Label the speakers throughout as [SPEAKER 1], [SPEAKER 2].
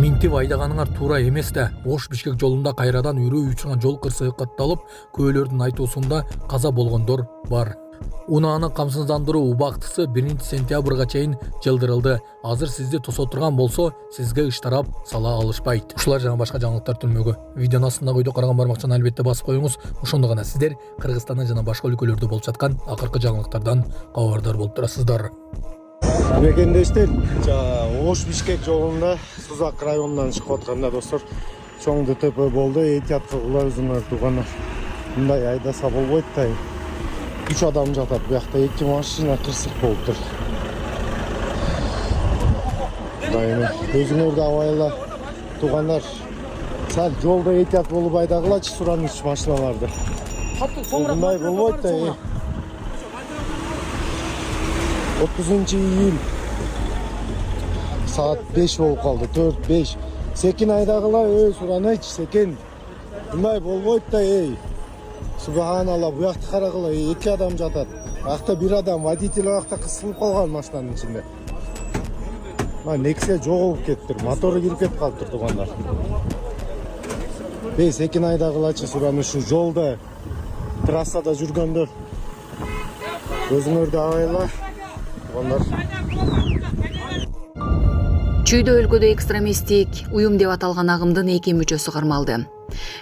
[SPEAKER 1] Минтип айдаганыңар туура эмес да. Ош Бишкек жолунда кайрадан үрүү учурган жол кырсыгы катталып, көөлөрдүн айтуусунда каза болгондор бар. Унааны камсыздандыруу убактысы 1-сентябрга чейин жылдырылды. Азыр сизди тосо турган болсо, сизге иштарап сала алышпайт. Ушулар жана башка жаңылыктар түрмөгү. Видеонун астындагы үйдө караган бармакчаны албетте басып коюңуз. Ошондо гана сиздер Кыргызстанда жана башка өлкөлөрдө болуп жаткан акыркы жаңылыктардан кабардар болуп турасыздар.
[SPEAKER 2] Мекендештер, Ош Бишкек жолунда Сузак районунан чыгып атканда достор, чоң ДТП болду. Этият кылгыла өзүңөр туугандар. Мындай айдаса болбойт да. 3 адам жатат, буякта 2 машина кырсык болуптур. Дайыны өзүңөрдү абайла туугандар. Сал жолдо этият болуп айдагылачы сураныч машиналарды. Мындай болбойт да. 30 июль saat 5 болуп калды. 4-5. Секин айдагыла, сураныч, секин. Мындай болбойт да, Субханалла, буякты карагыла, 2 адам жатат. Акта 1 адам, водитель акта кысылып калган машинанын ичинде. Нексе жоголуп кеттир, мотору кирип кетип калыптыр туугандар. Секин айдагылачы сураныч, жолдо, трассада жүргөндөр. Өзүңөрдү абайла.
[SPEAKER 3] Чүйдө өлкөдө экстремисттик уюм деп аталган агымдын 2 мүчөсү кармалды.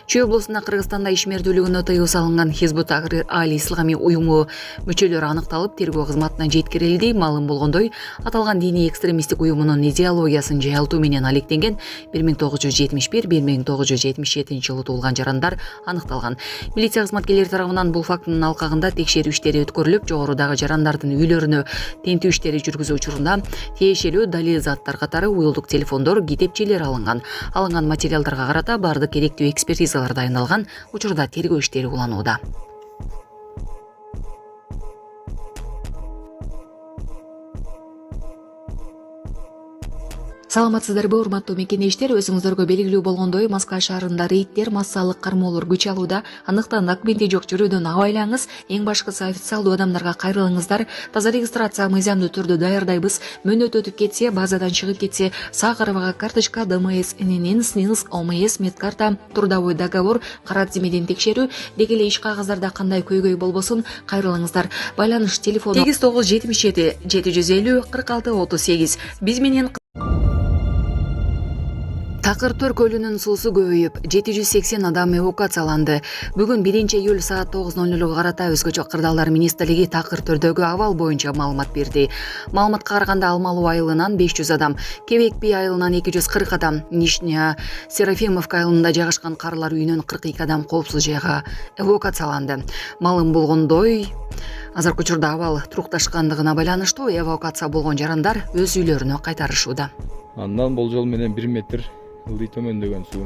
[SPEAKER 3] Чүй облусунда Кыргызстанда ишмердүүлүгүнө тыюу салынган Хизбут Тахрир Али-Ислами уюму мүчөлөрү аныкталып, тергөө кызматына жеткирилди. Маалым болгондой, аталган диний экстремисттик уюмунун идеологиясын жайылтуу менен алектенген 1971-1977 жылы туулган жарандар аныкталган. Милиция кызматкерлери тарабынан бул фактынын алкагында текшерүү иштери өткөрүлүп, жогорудагы жарандардын үйлөрүнө тинтүү иштери жүргүзүү учурунда тиешелүү далил заттар катары уюлдук телефондор, китепчелер алынган. Алынган материалдарга карата бардык керектүү экспертизалар дайындалган. Учурда тергөө иштери уланууда. Саламатсыздарбы, урматтуу мекендештер? Өзүңүздөргө белгилүү болгондой, Москва шаарында рейдтер, массалык кармоолор күч алууда. Андыктан документи жок жүрүүдөн абайлаңыз. Эң башкысы официалдуу адамдарга кайрылыңыздар. Таза регистрация мыйзамдуу түрдө даярдайбыз. Мөөнөт өтүп кетсе, базадан чыгып кетсе, Сахарова карточка, ДМС, ННН, СНИЛС, ОМС, медкарта, трудовой договор, кара тизмеден текшерүү, деги эле иш кагаздарда кандай көйгөй болбосун кайрылыңыздар. Байланыш телефону 8977 750 46 38. Биз менен Такыр Төр көлүнүн суусу көбөйүп, 780 адам эвакуацияланды. Бүгүн 1-июль саат 9:00 карата өзгөчө кырдаалдар министрлиги Такыр Төрдөгү абал боюнча маалымат берди. Маалыматка караганда Алмалуу айылынан 500 адам, Кебек Би айылынан 240 адам, Нижняя Серафимовка айылында жайгашкан карылар үйүнөн 42 адам коопсуз жайга эвакуацияланды. Маалым болгондой, азыркы учурда абал турукташкандыгына байланыштуу эвакуация болгон жарандар өз үйлөрүнө кайтарышууда.
[SPEAKER 4] Андан болжол менен 1 метр ылдый төмөндөгөн суу.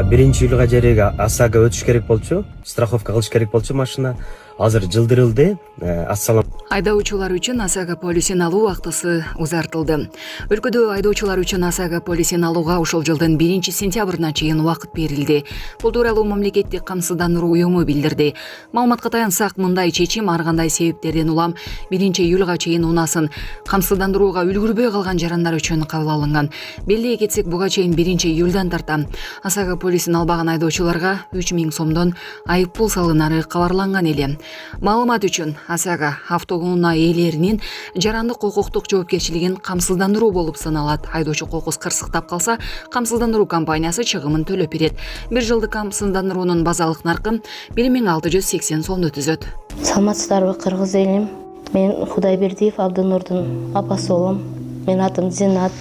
[SPEAKER 5] Биринчи июлга жереги АСАга өтүш керек болчу, страховка кылыш керек болчу машина. Азыр жылдырылды. Ассалам.
[SPEAKER 3] Айдоочулар үчүн АСАга полисин алуу убактысы узартылды. Өлкөдө айдоочулар үчүн АСАга полисин алууга ошол жылдын 1-сентябрына чейин убакыт берилди. Бул тууралуу мамлекеттик камсыздандыруу уюму билдирди. Маалыматка таянсак, мындай чечим ар кандай себептерден улам 1-июлга чейин унасын камсыздандырууга үлгүрбөй калган жарандар үчүн кабыл алынган. Белгилей кетсек, буга чейин 1-июлдан тарта АСАга полисин албаган айдоочуларга 3000 сомдон айып пул салынары кабарланган эле. Маалымат үчүн АСАга автоунаа ээлеринин жарандык укуктук жоопкерчилигин камсыздандыруу болуп саналат. Айдоочу кокус кырсыктап калса, камсыздандыруу компаниясы чыгымын төлөп берет. 1 жылдык камсыздандыруунун базалык наркы 1680 сомду түзөт.
[SPEAKER 6] Саламатсыздарбы, кыргыз элим? Мен Кудайбердиев Абдынурдун апасы болом. Мен атым Зинат.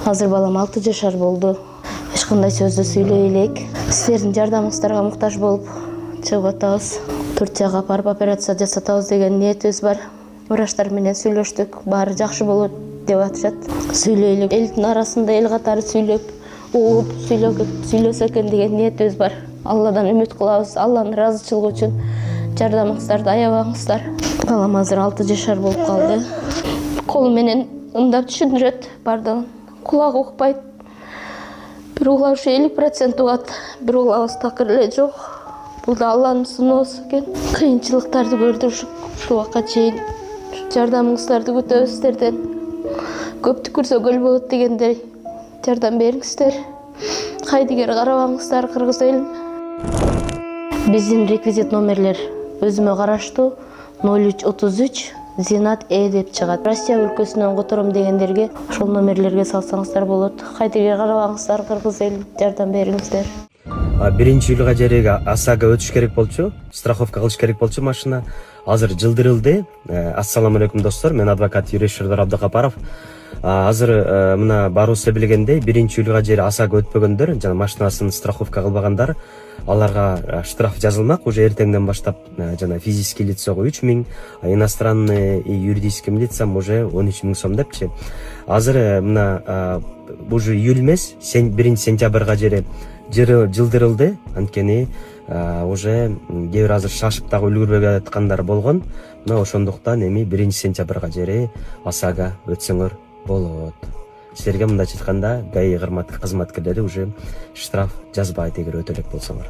[SPEAKER 6] Азыр балам 6 жашар болду. Эч кандай сөздү сүйлөй элек. Силердин жардамыңыздарга муктаж болуп чыгып атабыз. Турцияга барып операция жасатабыз деген ниетибиз бар. Врачтар менен сүйлөштүк, баары жакшы болот деп атышат. Сүйлөйлүк, элдин арасында эл катары сүйлөп, угуп сүйлөсө экен деген ниетибиз бар. Алладан үмүт кылабыз. Алланын ыраазычылыгы үчүн жардамыңыздарды аябаңыздар. Балам азыр 6 жашар болуп калды. Колу менен ымдап түшүндүрөт бардыгын. Кулагы укпайт. Бир угла ушу 50% угат, бир углабыз такыр эле жок. Бул да Алланын сыноосу экен. Кыйынчылыктарды көрдүрүшүп ушул убакка чейин Жардамыңыздарды күтөбүз сиздерден. Көптү көрсөгөл болот дегендей жардам бериңиздер. Кайдыгер карабаңыздар, кыргыз элим. Биздин реквизит номерлер өзүмө караштуу 0333 Зинат деп чыгат. Россия өлкөсүнөн котором дегендерге ошол номерлерге салсаңыздар болот. Кайдыгер карабаңыздар, кыргыз элим, жардам бериңиздер.
[SPEAKER 5] 1-июлга жереги ОСАГА өтүш керек болчу, страховка кылыш керек болчу машина. Азыр жылдырылды. Ассаламу алейкум достор, мен адвокат Юрий Шердар Абдыкапаров. Азыр мына баарыбыз билгендей 1-июлга жери ОСАГА өтпөгөндөр, жана машинасын страховка кылбагандар, аларга штраф жазылмак. Уже эртеңден баштап жана физический лицого 3000, иностранный и юридическим лицам уже 13000 сом депчи. Азыр мына уже июль эмес, 1 сентябрга жери жылдырылды. Анткени уже кээ бир азыр шашып дагы үлгүрбөй аткандар болгон. Мына ошондуктан эми 1 сентябрга жери ОСАГА өтсөңөр болот. Силерге мындайча айтканда ГАИ кызматкерлери уже штраф жазбайт эгер өтө элек болсоңор.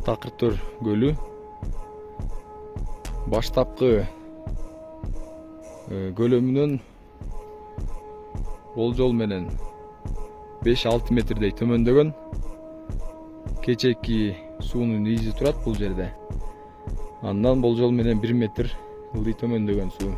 [SPEAKER 4] Такыртөр көлү баштапкы көлөмүнөн болжол менен 5-6 метрдей төмөндөгөн. Кечеки суунун изи турат бул жерде. Андан болжол менен 1 метр ылдый төмөндөгөн суу.